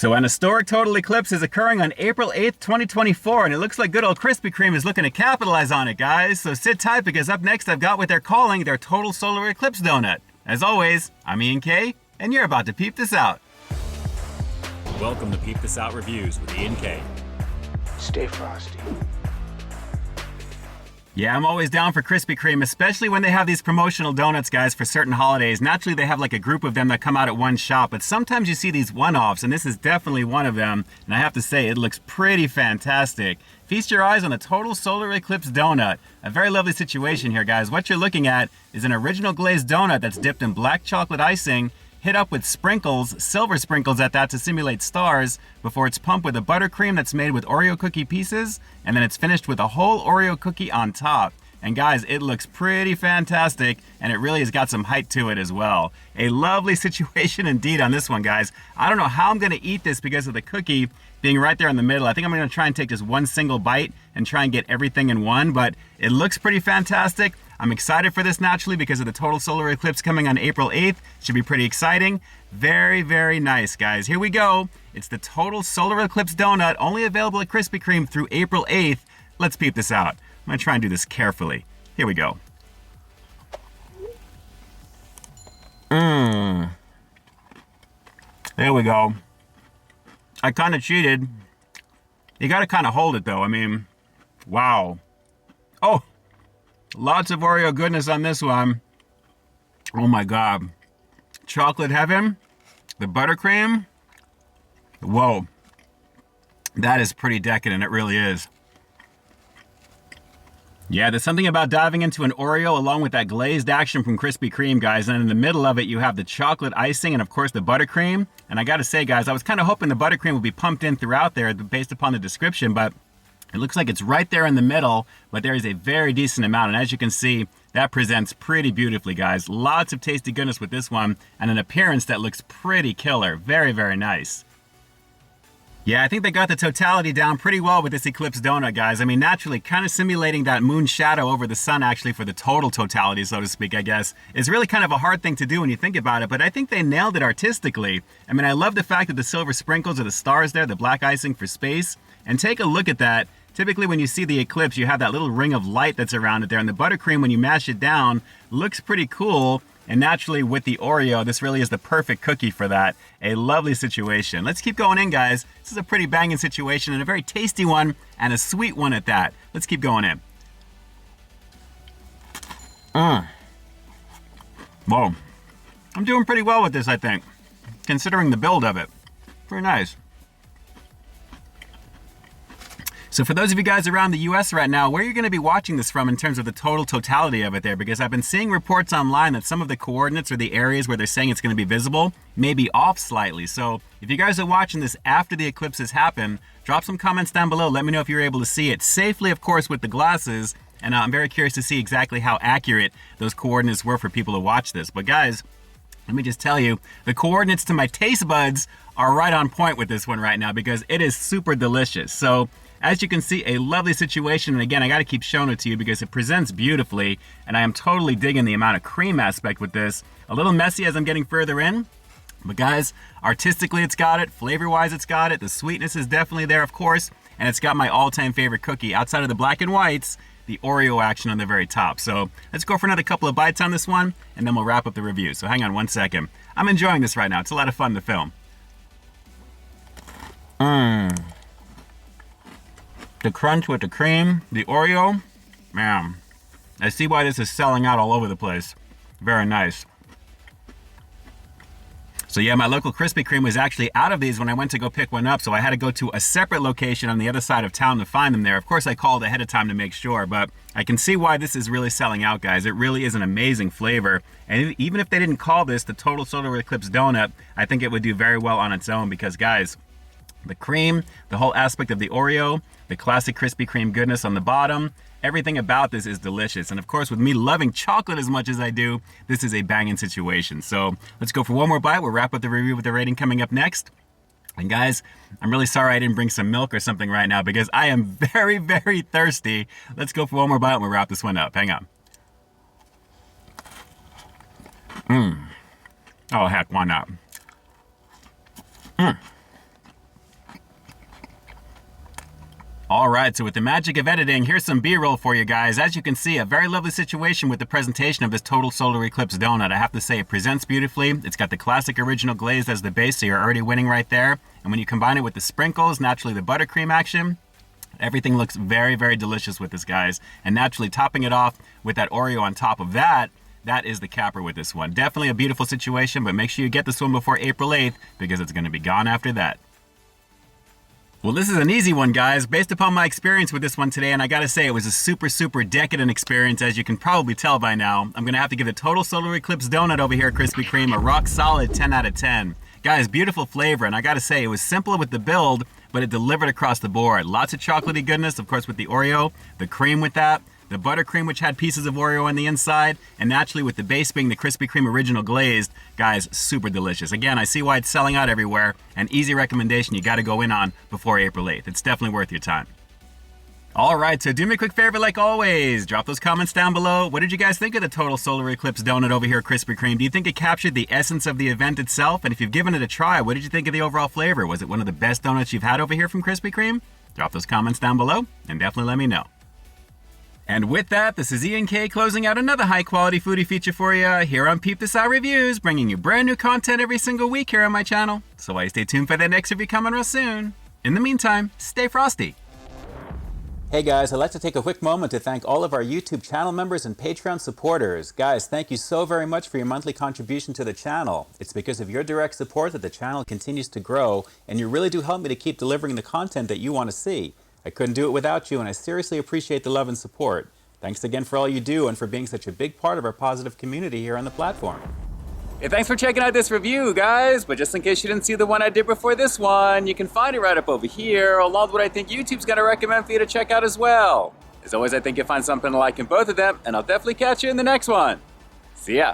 So an historic total eclipse is occurring on April 8th, 2024, and it looks like good old Krispy Kreme is looking to capitalize on it, guys. So sit tight, because up next I've got what they're calling their total solar eclipse donut. As always, I'm Ian K, and you're about to peep this out. Welcome to Peep This Out Reviews with Ian K. Stay frosty. Yeah, I'm always down for Krispy Kreme, especially when they have these promotional donuts, guys, for certain holidays. Naturally, they have like a group of them that come out at one shop, but sometimes you see these one-offs, and this is definitely one of them. And I have to say, it looks pretty fantastic. Feast your eyes on the total solar eclipse donut. A very lovely situation here, guys. What you're looking at is an original glazed donut that's dipped in black chocolate icing, hit up with sprinkles, silver sprinkles at that to simulate stars, before it's pumped with a buttercream that's made with Oreo cookie pieces, and then it's finished with a whole Oreo cookie on top. And guys, it looks pretty fantastic, and it really has got some height to it as well. A lovely situation indeed on this one, guys. I don't know how I'm gonna eat this because of the cookie being right there in the middle. I think I'm gonna try and take just one single bite and try and get everything in one, but it looks pretty fantastic. I'm excited for this naturally because of the total solar eclipse coming on April 8th. Should be pretty exciting. Very, very nice, guys. Here we go. It's the total solar eclipse donut, only available at Krispy Kreme through April 8th. Let's peep this out. I'm gonna try and do this carefully. Here we go. There we go. I kind of cheated. You gotta kind of hold it though. I mean, wow. Oh, lots of Oreo goodness on this one. Oh my God. Chocolate heaven, the buttercream. Whoa. That is pretty decadent, it really is. Yeah, there's something about diving into an Oreo along with that glazed action from Krispy Kreme, guys. And in the middle of it, you have the chocolate icing and, of course, the buttercream. And I gotta say, guys, I was kind of hoping the buttercream would be pumped in throughout there based upon the description, but it looks like it's right there in the middle, but there is a very decent amount. And as you can see, that presents pretty beautifully, guys. Lots of tasty goodness with this one, and an appearance that looks pretty killer. Very, very nice. Yeah, I think they got the totality down pretty well with this eclipse donut, guys. I mean, naturally, kind of simulating that moon shadow over the sun, actually, for the total totality, so to speak, I guess, is really kind of a hard thing to do when you think about it, but I think they nailed it artistically. I mean, I love the fact that the silver sprinkles are the stars there, the black icing for space, and take a look at that. Typically, when you see the eclipse, you have that little ring of light that's around it there, and the buttercream, when you mash it down, looks pretty cool. And naturally, with the Oreo, this really is the perfect cookie for that. A lovely situation. Let's keep going in, guys. This is a pretty banging situation, and a very tasty one, and a sweet one at that. Let's keep going in. Whoa. I'm doing pretty well with this, I think, considering the build of it. Pretty nice. So for those of you guys around the US right now, where are you going to be watching this from in terms of the total totality of it there? Because I've been seeing reports online that some of the coordinates or the areas where they're saying it's going to be visible may be off slightly. So if you guys are watching this after the eclipses happen, drop some comments down below. Let me know if you're able to see it safely, of course, with the glasses. And I'm very curious to see exactly how accurate those coordinates were for people to watch this. But guys, let me just tell you, the coordinates to my taste buds are right on point with this one right now because it is super delicious. So as you can see, a lovely situation, and again, I gotta keep showing it to you because it presents beautifully, and I am totally digging the amount of cream aspect with this. A little messy as I'm getting further in, but guys, artistically it's got it, flavor-wise it's got it, the sweetness is definitely there, of course, and it's got my all-time favorite cookie, outside of the black and whites, the Oreo action on the very top. So let's go for another couple of bites on this one, and then we'll wrap up the review. So hang on one second. I'm enjoying this right now. It's a lot of fun to film. The crunch with the cream, the Oreo, man, I see why this is selling out all over the place. Very nice. So yeah, my local Krispy Kreme was actually out of these when I went to go pick one up, so I had to go to a separate location on the other side of town to find them there. Of course, I called ahead of time to make sure, but I can see why this is really selling out, guys. It really is an amazing flavor, and even if they didn't call this the Total Solar Eclipse Donut, I think it would do very well on its own because, guys, the cream, the whole aspect of the Oreo, the classic Krispy Kreme goodness on the bottom, everything about this is delicious. And of course, with me loving chocolate as much as I do, this is a banging situation. So let's go for one more bite. We'll wrap up the review with the rating coming up next. And guys, I'm really sorry I didn't bring some milk or something right now because I am very, very thirsty. Let's go for one more bite and we'll wrap this one up. Hang on. Oh heck, why not? All right, so with the magic of editing, here's some B-roll for you guys. As you can see, a very lovely situation with the presentation of this total solar eclipse donut. I have to say, it presents beautifully. It's got the classic original glaze as the base, so you're already winning right there. And when you combine it with the sprinkles, naturally the buttercream action, everything looks very, very delicious with this, guys. And naturally topping it off with that Oreo on top of that, that is the capper with this one. Definitely a beautiful situation, but make sure you get this one before April 8th because it's going to be gone after that. Well, this is an easy one, guys, based upon my experience with this one today, and I gotta say, it was a super, super decadent experience, as you can probably tell by now. I'm gonna have to give the total solar eclipse donut over here at Krispy Kreme a rock solid 10 out of 10. Guys, beautiful flavor, and I gotta say, it was simple with the build, but it delivered across the board. Lots of chocolatey goodness, of course, with the Oreo, the cream with that, the buttercream, which had pieces of Oreo on the inside, and naturally with the base being the Krispy Kreme original glazed, guys, super delicious. Again, I see why it's selling out everywhere. An easy recommendation you gotta go in on before April 8th. It's definitely worth your time. All right, so do me a quick favor like always. Drop those comments down below. What did you guys think of the total solar eclipse donut over here at Krispy Kreme? Do you think it captured the essence of the event itself? And if you've given it a try, what did you think of the overall flavor? Was it one of the best donuts you've had over here from Krispy Kreme? Drop those comments down below and definitely let me know. And with that, this is Ian K closing out another high-quality foodie feature for you here on Peep This Out Reviews, bringing you brand new content every single week here on my channel. So why stay tuned for that next review coming real soon. In the meantime, stay frosty. Hey guys, I'd like to take a quick moment to thank all of our YouTube channel members and Patreon supporters. Guys, thank you so very much for your monthly contribution to the channel. It's because of your direct support that the channel continues to grow, and you really do help me to keep delivering the content that you want to see. I couldn't do it without you, and I seriously appreciate the love and support. Thanks again for all you do and for being such a big part of our positive community here on the platform. Hey, thanks for checking out this review, guys. But just in case you didn't see the one I did before this one, you can find it right up over here, along with what I think YouTube's gonna recommend for you to check out as well. As always, I think you'll find something to like in both of them, and I'll definitely catch you in the next one. See ya.